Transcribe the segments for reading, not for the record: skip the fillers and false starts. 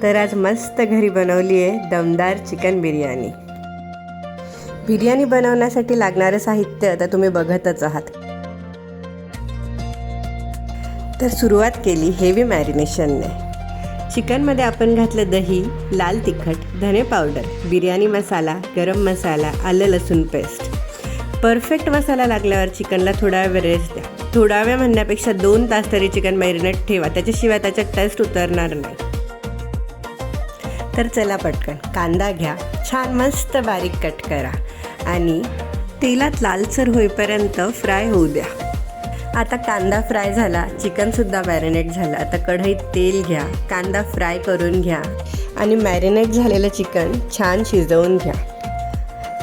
तर आज मस्त घरी बनवली आहे दमदार चिकन बिर्याणी. बिर्याणी बनवण्यासाठी लागणारं साहित्य आता तुम्ही बघतच आहात. तर सुरुवात केली हेवी मॅरिनेशनने. चिकनमध्ये आपण घातलं दही, लाल तिखट, धने पावडर, बिर्याणी मसाला, गरम मसाला, आलं लसूण पेस्ट. परफेक्ट मसाला लागल्यावर चिकनला थोडा वेळ रेस्ट द्या. थोडा वेळ म्हणण्यापेक्षा 2 तास तरी चिकन मॅरिनेट ठेवा, त्याच्याशिवाय त्याच्यात टेस्ट उतरणार नाही. तर चला पटकन कांदा घ्या, छान मस्त बारीक कट करा आणि तेलात लालसर होईपर्यंत फ्राय होऊ द्या. आता कांदा फ्राय झाला, चिकनसुद्धा मॅरिनेट झालं. आता कढईत तेल घ्या, कांदा फ्राय करून घ्या आणि मॅरिनेट झालेलं चिकन छान शिजवून घ्या.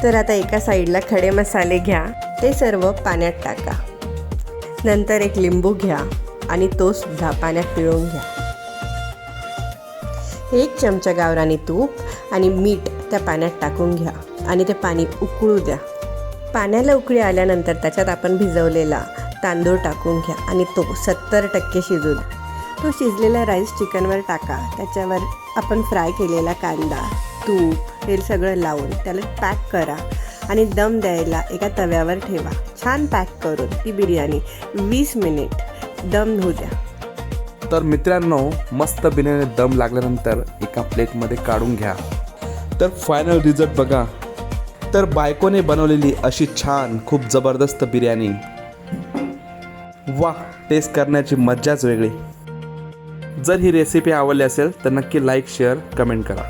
तर आता एका साईडला खडे मसाले घ्या, ते सर्व पाण्यात टाका. नंतर एक लिंबू घ्या आणि तो सुद्धा पाण्यात पिळून घ्या. 1 चमचा गावरानी तूप आणि मीठ त्या पाण्यात टाकून घ्या आणि ते पाणी उकळू द्या. पाण्याला उकळी आल्यानंतर त्याच्यात आपण भिजवलेला तांदूळ टाकून घ्या आणि तो 70% शिजू द्या. तो शिजलेला राईस चिकनवर टाका. त्याच्यावर आपण फ्राय केलेला कांदा, तूप हे सगळं लावून त्याला पॅक करा आणि दम द्यायला एका तव्यावर ठेवा. छान पॅक करून ती बिर्याणी 20 मिनिट दम होऊ द्या. तर मित्रांनो, मस्त बिर्याणी दम लागल्यानंतर एका प्लेटमध्ये काढून घ्या. तर फायनल रिझल्ट बघा. तर बायकोने बनवलेली अशी छान खूप जबरदस्त बिर्याणी. वाह, टेस्ट करण्याची मज्जाच वेगळी. जर ही रेसिपी आवडली असेल तर नक्की लाईक, शेअर, कमेंट करा.